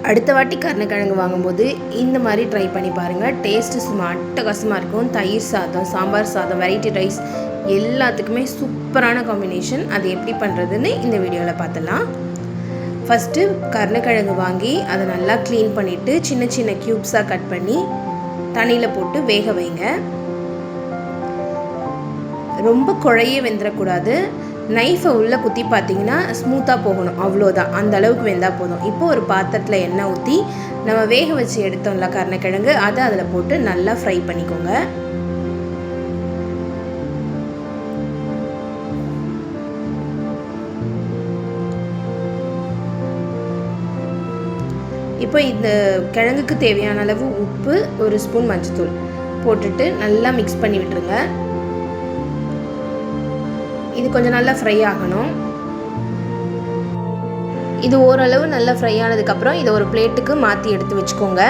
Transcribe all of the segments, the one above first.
அடுத்த வாட்டி கருணக்கிழங்கு வாங்கும்போது இந்த மாதிரி ட்ரை பண்ணி பாருங்கள். டேஸ்ட்டு சும்மா அட்டகாசமாக இருக்கும். தயிர் சாதம், சாம்பார் சாதம், வெரைட்டி ரைஸ் எல்லாத்துக்குமே சூப்பரான காம்பினேஷன். அது எப்படி பண்ணுறதுன்னு இந்த வீடியோவில் பார்த்துலாம். ஃபஸ்ட்டு கருணக்கிழங்கு வாங்கி அதை நல்லா க்ளீன் பண்ணிவிட்டு சின்ன சின்ன க்யூப்ஸாக கட் பண்ணி தண்ணியில் போட்டு வேக வைங்க. ரொம்ப குழைய வெந்துடக்கூடாது. நைஃபை உள்ளே குத்தி பார்த்தீங்கன்னா ஸ்மூத்தாக போகணும், அவ்வளோதான். அந்த அளவுக்கு வெந்தால் போதும். இப்போ ஒரு பாத்திரத்தில் எண்ணெய் ஊற்றி நம்ம வேக வச்சு எடுத்தோம்ல கருணக்கிழங்கு, அதை அதில் போட்டு நல்லா ஃப்ரை பண்ணிக்கோங்க. இப்போ இந்த கிழங்குக்கு தேவையான அளவு உப்பு, 1 ஸ்பூன் மஞ்சத்தூள் போட்டுட்டு நல்லா மிக்ஸ் பண்ணி விட்டுருங்க. இது கொஞ்சம் நல்லா ஃப்ரை ஆகணும். இது ஓரளவு நல்லா ஃப்ரை ஆனதுக்கப்புறம் இதை ஒரு பிளேட்டுக்கு மாற்றி எடுத்து வச்சுக்கோங்க.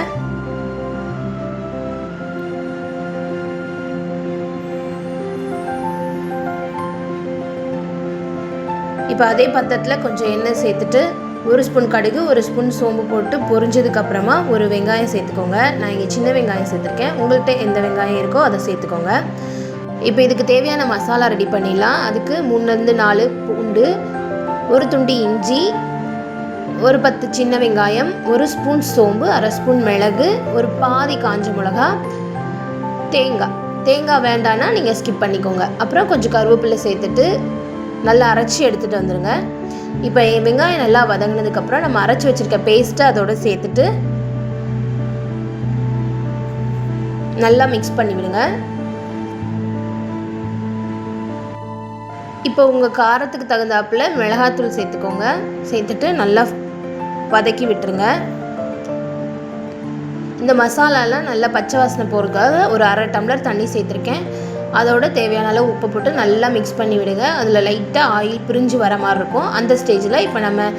இப்போ அதே பாத்திரத்தில் கொஞ்சம் எண்ணெய் சேர்த்துட்டு 1 ஸ்பூன் கடுகு, 1 ஸ்பூன் சோம்பு போட்டு பொரிஞ்சதுக்கப்புறமா ஒரு வெங்காயம் சேர்த்துக்கோங்க. நான் இங்கே சின்ன வெங்காயம் சேர்த்துருக்கேன். உங்கள்கிட்ட எந்த வெங்காயம் இருக்கோ அதை சேர்த்துக்கோங்க. இப்போ இதுக்கு தேவையான மசாலா ரெடி பண்ணிடலாம். அதுக்கு 3லேருந்து 4 பூண்டு, 1 துண்டு இஞ்சி, ஒரு 10 சின்ன வெங்காயம், 1 ஸ்பூன் சோம்பு, 1/2 ஸ்பூன் மிளகு, ஒரு பாதி காஞ்ச மிளகா, தேங்காய் வேண்டான்னா நீங்கள் ஸ்கிப் பண்ணிக்கோங்க. அப்புறம் கொஞ்சம் கருவேப்பிலை சேர்த்துட்டு நல்லா அரைச்சி எடுத்துகிட்டு வந்துடுங்க. இப்போ வெங்காயம் நல்லா வதங்கினதுக்கப்புறம் நம்ம அரைச்சி வச்சுருக்க பேஸ்ட்டை அதோடு சேர்த்துட்டு நல்லா மிக்ஸ் பண்ணி விடுங்க. இப்போ உங்கள் காரத்துக்கு தகுந்தாப்பில் மிளகாத்தூள் சேர்த்துக்கோங்க. சேர்த்துட்டு நல்லா வதக்கி விட்டுருங்க. இந்த மசாலாலாம் நல்லா பச்சை வாசனை போகிறதுக்காக ஒரு 1/2 டம்ளர் தண்ணி சேர்த்துருக்கேன். அதோட தேவையான அளவு உப்பு போட்டு நல்லா மிக்ஸ் பண்ணி விடுங்க. அதில் லைட்டாக ஆயில் பிரிஞ்சு வர மாதிரி இருக்கும். அந்த ஸ்டேஜில் இப்போ நம்ம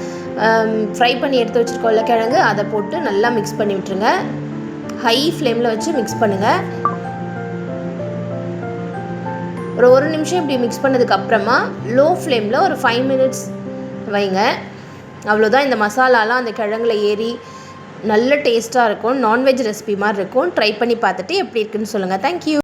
ஃப்ரை பண்ணி எடுத்து வச்சுருக்கோம்ல கிழங்கு, அதை போட்டு நல்லா மிக்ஸ் பண்ணி விட்டுருங்க. ஹை ஃப்ளேமில் வச்சு மிக்ஸ் பண்ணுங்கள். ஒரு 1 நிமிஷம் இப்படி மிக்ஸ் பண்ணதுக்கப்புறமா லோ ஃப்ளேமில் ஒரு 5 மினிட்ஸ் வைங்க. அவ்வளோதான். இந்த மசாலாலாம் அந்த கிழங்குல ஏறி நல்ல டேஸ்ட்டாக இருக்கும். நான்வெஜ் ரெசிபி மாதிரி இருக்கும். ட்ரை பண்ணி பார்த்துட்டு எப்படி இருக்குன்னு சொல்லுங்கள். தேங்க்யூ.